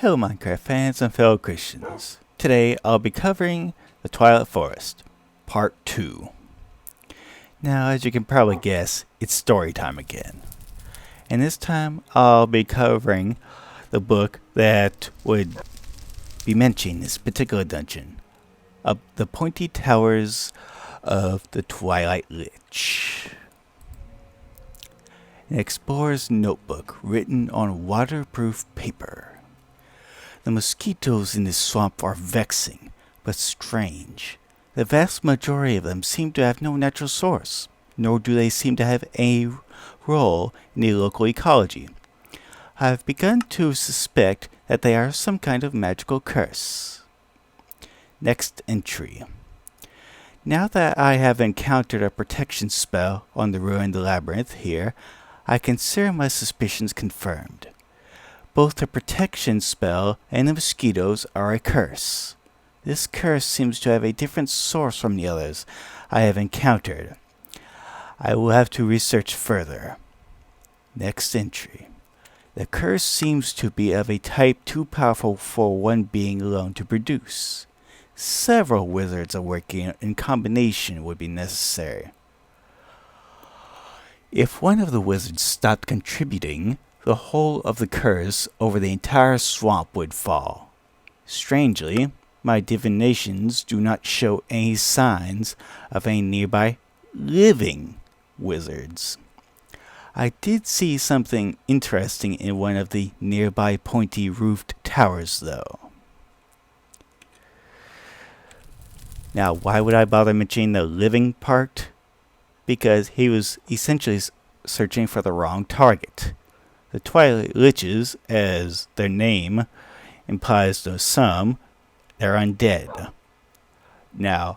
Hello Minecraft fans and fellow Christians. Today I'll be covering the Twilight Forest, Part 2. Now as you can probably guess, it's story time again. And this time I'll be covering the book that would be mentioning this particular dungeon. The Pointy Towers of the Twilight Lich. An explorer's notebook written on waterproof paper. The mosquitoes in this swamp are vexing, but strange. The vast majority of them seem to have no natural source, nor do they seem to have a role in the local ecology. I have begun to suspect that they are some kind of magical curse. Next entry. Now that I have encountered a protection spell on the ruined Labrynth here, I consider my suspicions confirmed. Both the protection spell and the mosquitoes are a curse. This curse seems to have a different source from the others I have encountered. I will have to research further. Next entry. The curse seems to be of a type too powerful for one being alone to produce. Several wizards are working in combination would be necessary. If one of the wizards stopped contributing, the whole of the curse over the entire swamp would fall. Strangely, my divinations do not show any signs of any nearby living wizards. I did see something interesting in one of the nearby pointy-roofed towers, though. Now, why would I bother mentioning the living part? Because he was essentially searching for the wrong target. The Twilight Liches, as their name implies to some, they're undead. Now,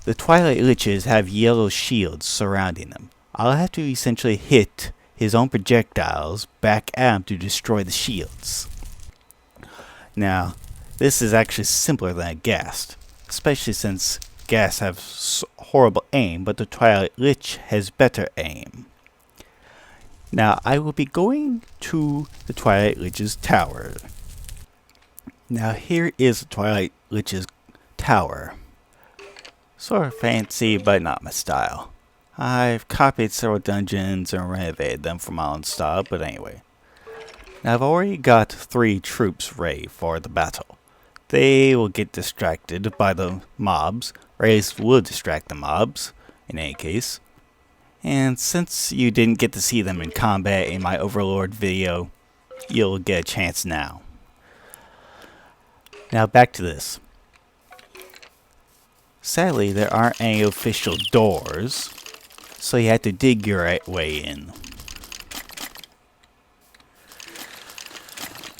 the Twilight Liches have yellow shields surrounding them. I'll have to essentially hit his own projectiles back at him to destroy the shields. Now, this is actually simpler than a ghast, especially since ghasts have horrible aim, but the Twilight Lich has better aim. Now, I will be going to the Twilight Lich's tower. Now, here is the Twilight Lich's tower. Sort of fancy, but not my style. I've copied several dungeons and renovated them for my own style, but anyway. Now, I've already got 3 troops ready for the battle. They will get distracted by the mobs, or at least will distract the mobs, in any case. And since you didn't get to see them in combat in my Overlord video, you'll get a chance now. Now back to this. Sadly, there aren't any official doors, so you have to dig your way in.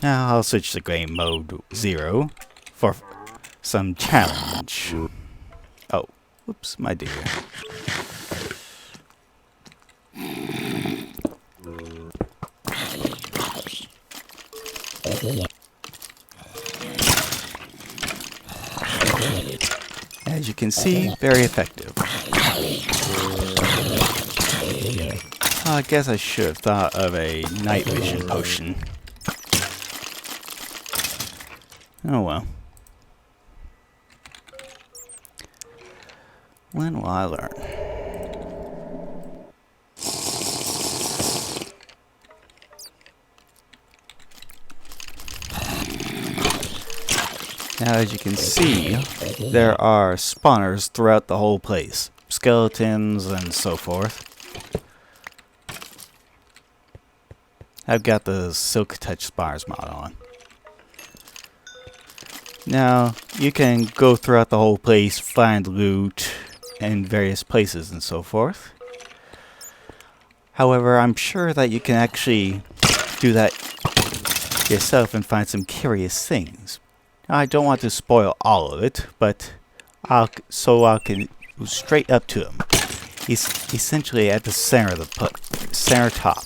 Now I'll switch to game mode 0 for some challenge. Oh, whoops, my dear. As you can see, very effective. I guess I should have thought of a night vision potion. Oh well. When will I learn? Now, as you can see, there are spawners throughout the whole place. Skeletons and so forth. I've got the Silk Touch Spawners mod on. Now, you can go throughout the whole place, find loot in various places and so forth. However, I'm sure that you can actually do that yourself and find some curious things. I don't want to spoil all of it, but I can go straight up to him. He's essentially at the center of the center top.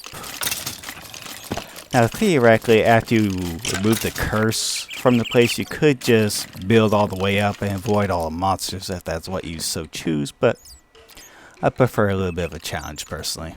Now, theoretically, after you remove the curse from the place, you could just build all the way up and avoid all the monsters if that's what you so choose, but I prefer a little bit of a challenge personally.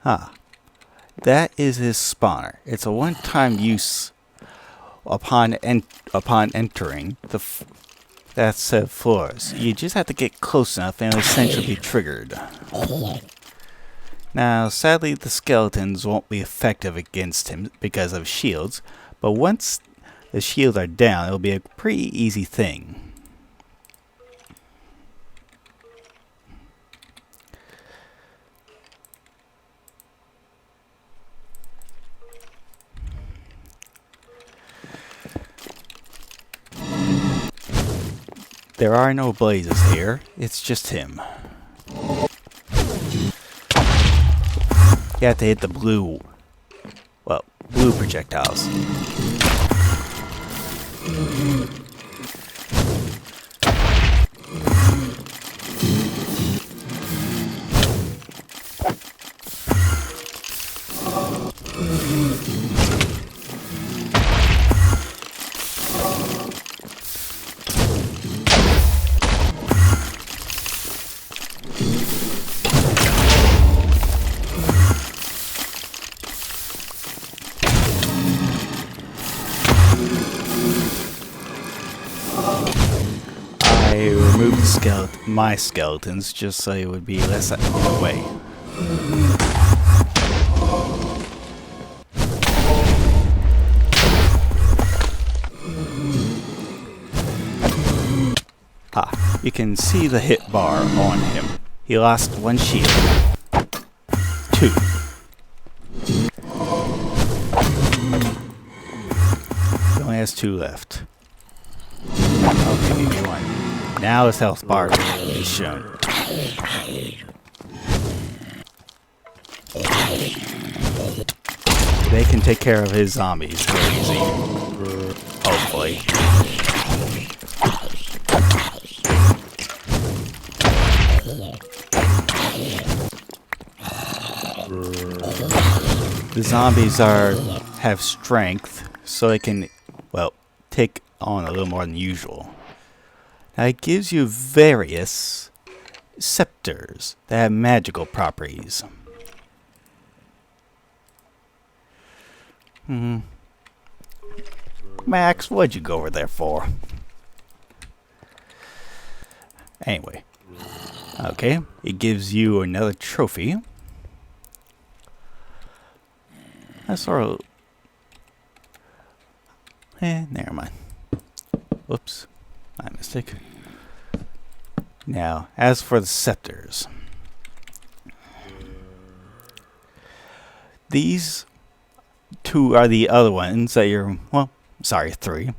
Ah, that is his spawner. It's a one-time use upon entering that set of floors. You just have to get close enough and it'll essentially be triggered. Now, sadly, the skeletons won't be effective against him because of shields, but once the shields are down, it'll be a pretty easy thing. There are no blazes here, it's just him. You have to hit the blue projectiles. I removed my skeletons just so it would be less in the way. You can see the hit bar on him. He lost one shield. 2. He only has 2 left. Okay, maybe 1. Now his health bar is shown. They can take care of his zombies very easy. Hopefully. The zombies have strength, so they can, take on a little more than usual. Now it gives you various scepters that have magical properties. Max, what'd you go over there for? Anyway. Okay, it gives you another trophy. That's sort of... never mind. Whoops. My mistake. Now, as for the scepters. These 2 are the other ones that you're... 3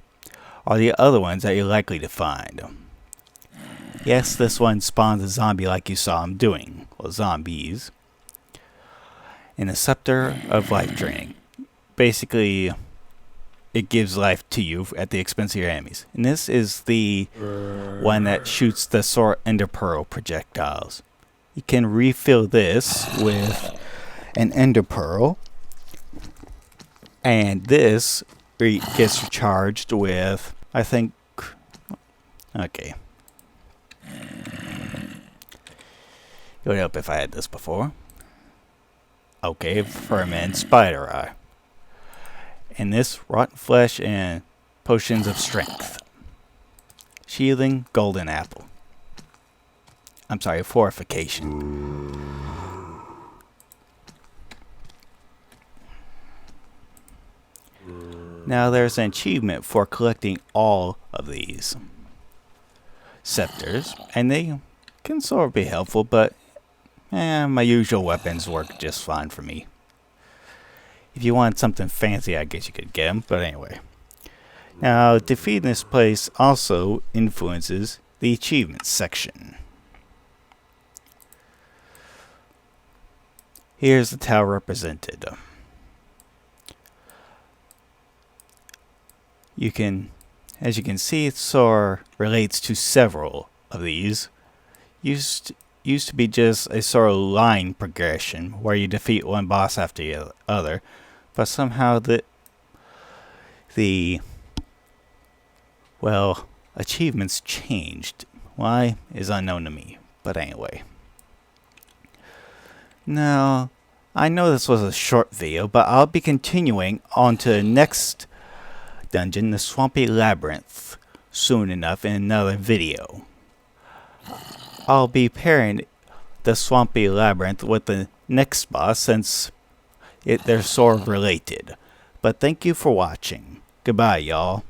are the other ones that you're likely to find. Yes, this one spawns a zombie like you saw him doing. Well, zombies. And a scepter of life draining. Basically, it gives life to you at the expense of your enemies. And this is the one that shoots the Sword Ender Pearl projectiles. You can refill this with an Ender Pearl. And this gets recharged with, I think... Okay. It would help if I had this before. Okay, Ferment Spider Eye. And this, Rotten Flesh and Potions of Strength. Shielding, Golden Apple. I'm sorry, Fortification. Now there's an achievement for collecting all of these scepters, and they can sort of be helpful, but my usual weapons work just fine for me. If you want something fancy, I guess you could get them, but anyway. Now, defeating this place also influences the achievements section. Here's the tower represented. as you can see, it sort of relates to several of these. Used to be just a sort of line progression where you defeat one boss after the other, but somehow the achievements changed. Why is unknown to me, but anyway. Now, I know this was a short video, but I'll be continuing on to the next dungeon, the Swampy Labyrinth, soon enough in another video. I'll be pairing the Swampy Labyrinth with the next boss since they're sort of related. But thank you for watching. Goodbye, y'all.